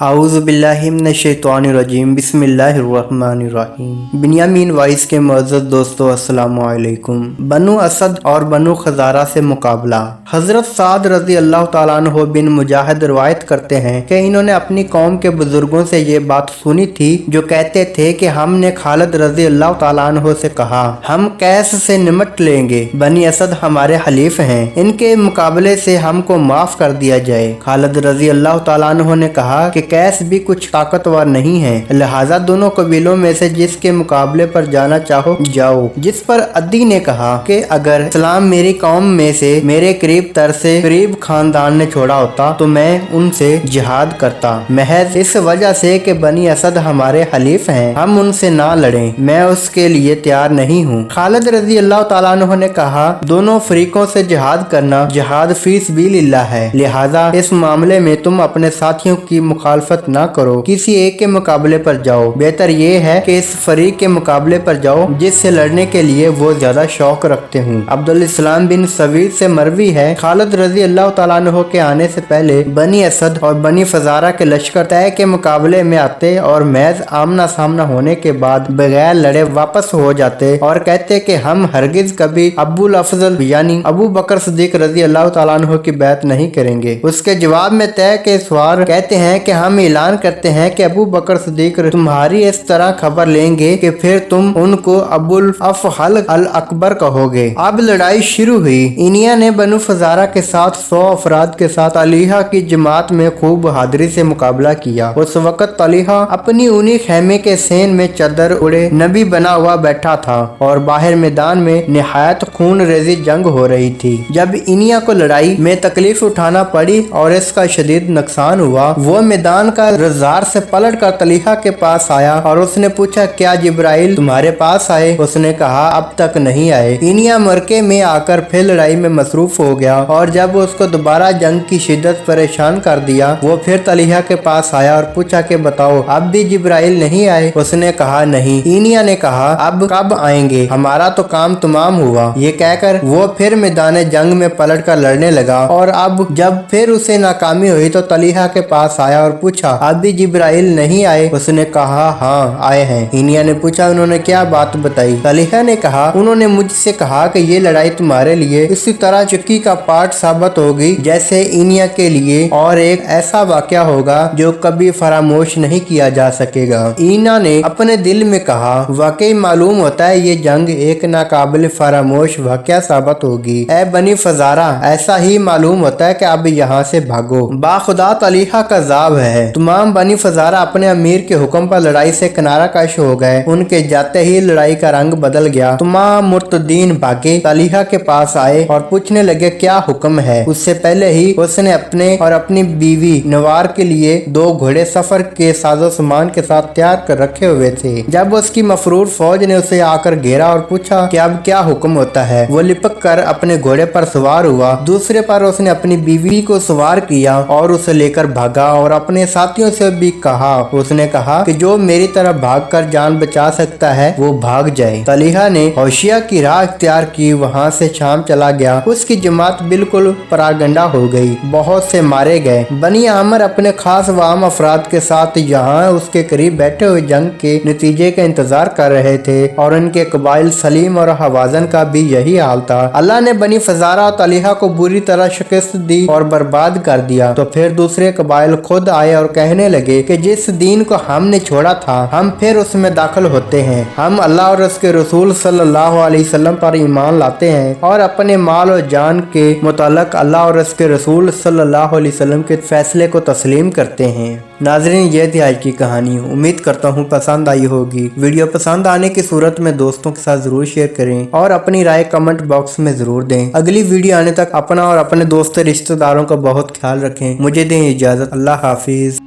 आऊज़ु बिल्लाहि मिनश्शैतानिर्रजीम बिस्मिल्लाहिर्रहमानिर्रहीम। बिन्यामीन वाइस के मुअज़्ज़ज़ दोस्तों, अस्सलामु अलैकुम। बनु असद और बनु खज़ारा से मुकाबला। हज़रत साद रज़ी अल्लाह ताला अन्हु बिन मुजाहिद रवायत करते हैं कि इन्होंने अपनी कौम के बुजुर्गों से ये बात सुनी थी जो कहते थे कि हमने खालिद रज़ी अल्लाह ताला अन्हु से कहा, हम कैस से निमट लेंगे, बनी असद हमारे हलीफ हैं, इनके मुकाबले से हमको माफ कर दिया जाए। खालिद रज़ी अल्लाह ताला अन्हु ने कहा कि कैस भी कुछ ताकतवर नहीं है, लिहाजा दोनों कबीलों में से जिसके मुकाबले पर जाना चाहो जाओ। जिस पर अद्दी ने कहा कि अगर इस्लाम मेरी कौम में से मेरे करीब तर से करीब खानदान ने छोड़ा होता तो मैं उनसे जिहाद करता, महज इस वजह से कि बनी असद हमारे हलीफ हैं, हम उनसे ना लड़ें, मैं उसके लिए तैयार नहीं हूँ। खालिद रज़ी अल्लाह ताला अन्हु ने कहा, दोनों फरीकों से जिहाद करना जिहाद फी सबिलिल्लाह है, लिहाजा इस मामले में तुम अपने साथियों की मुखालफत ना करो, किसी एक के मुकाबले पर जाओ। बेहतर ये है कि इस फरीक के मुकाबले पर जाओ जिससे लड़ने के लिए वो ज्यादा शौक रखते हूँ। अब्दुल इस्लाम बिन सवीद से मरवी है, खालिद रज़ी अल्लाह ताला अन्हु के आने से पहले बनी असद और बनी फजारा के लश्कर तय के मुकाबले में आते और महज आमना सामना होने के बाद बगैर लड़े वापस हो जाते और कहते कि हम हरगिज कभी अब्बुल अफजल यानी अबू बकर सिद्दीक रज़ी अल्लाह ताला अन्हु की बैत नहीं करेंगे। उसके जवाब में तय के सवार कहते हैं कि हम ऐलान करते हैं कि अबू बकर सिद्दीक तुम्हारी इस तरह खबर लेंगे कि फिर तुम उनको अबुल अफहल अल अकबर कहोगे। अब लड़ाई शुरू हुई। इनिया ने बनु फजारा के साथ 100 अफराद के साथ तलीहा की जमात में खूब बहादुरी से मुकाबला किया। उस वक्त तलीहा अपनी ऊनी खेमे के सेन में चदर उड़े नबी बना हुआ बैठा था और बाहर मैदान में निहायत खून रेजी जंग हो रही थी। जब इनिया को लड़ाई में तकलीफ उठाना पड़ी और इसका शदीद नुकसान हुआ, वो मैदान का रज़ार से पलट कर तलीहा के पास आया और उसने पूछा, क्या जिब्राइल तुम्हारे पास आए? उसने कहा, अब तक नहीं आए। इनिया मरके में आकर फिर लड़ाई में मसरूफ हो गया और जब उसको दोबारा जंग की शिद्दत परेशान कर दिया, वो फिर तलीहा के पास आया और पूछा कि बताओ अब भी जिब्राइल नहीं आए? उसने कहा नहीं। इनिया ने कहा, अब कब आएंगे? हमारा तो काम तमाम हुआ। ये कहकर वो फिर मैदान जंग में पलट कर लड़ने लगा और अब जब फिर उसे नाकामी हुई तो तलीहा के पास आया और पूछा, अब भी जिब्राइल नहीं आए? उसने कहा, हाँ आए हैं। इनिया ने पूछा, उन्होंने क्या बात बताई? तलीहा ने कहा, उन्होंने मुझसे कहा कि ये लड़ाई तुम्हारे लिए इसी तरह चक्की का पाठ साबित होगी जैसे इनिया के लिए और एक ऐसा वाकया होगा जो कभी फरामोश नहीं किया जा सकेगा। इनिया ने अपने दिल में कहा, वाकई मालूम होता है ये जंग एक नाकाबिल फरामोश वाकया साबित होगी। ऐ बनी फजारा, ऐसा ही मालूम होता है कि अब यहाँ से भागो। बाखुदा तलीहा का जाब है। तमाम बनी फजारा अपने अमीर के हुक्म पर लड़ाई से किनारा कश हो गए। उनके जाते ही लड़ाई का रंग बदल गया। तमाम मुर्तदीन भागे तलीहा के पास आए और पूछने लगे, क्या हुक्म है? उससे पहले ही उसने अपने और अपनी बीवी नवार के लिए 2 घोड़े सफर के साजो सामान के साथ तैयार कर रखे हुए थे। जब उसकी मफरूर फौज ने उसे आकर घेरा और पूछा कि अब क्या हुक्म होता है, वो लिपक कर अपने घोड़े पर सवार हुआ। दूसरे पर उसने अपनी बीवी को सवार किया और उसे लेकर भागा और अपने साथियों से भी कहा, उसने कहा कि जो मेरी तरह भागकर जान बचा सकता है वो भाग जाए। तलीहा ने होशिया की राह इख्तियार की, वहाँ से शाम चला गया। उसकी जमात बिल्कुल परागंडा हो गई, बहुत से मारे गए। बनी आमर अपने खास वाम अफराद के साथ यहाँ उसके करीब बैठे हुए जंग के नतीजे का इंतजार कर रहे थे और उनके कबाइल सलीम और हवाजन का भी यही हाल था। अल्लाह ने बनी फजारा और तलीहा को बुरी तरह शिकस्त दी और बर्बाद कर दिया। तो फिर दूसरे कबाइल खुद आए और कहने लगे कि जिस दीन को हमने छोड़ा था हम फिर उसमें दाखिल होते हैं। हम अल्लाह और उसके रसूल सल्लल्लाहु अलैहि वसल्लम पर ईमान लाते हैं और अपने माल और जान के मुताल्लिक अल्लाह और उसके रसूल सल्लल्लाहु अलैहि वसल्लम के फैसले को तस्लीम करते हैं। नाज़रीन, ये थी आज की कहानी। उम्मीद करता हूँ पसंद आई होगी। वीडियो पसंद आने की सूरत में दोस्तों के साथ जरूर शेयर करें और अपनी राय कमेंट बॉक्स में जरूर दें। अगली वीडियो आने तक अपना और अपने दोस्त रिश्तेदारों का बहुत ख्याल रखें। मुझे दें इजाजत। अल्लाह हाफिज।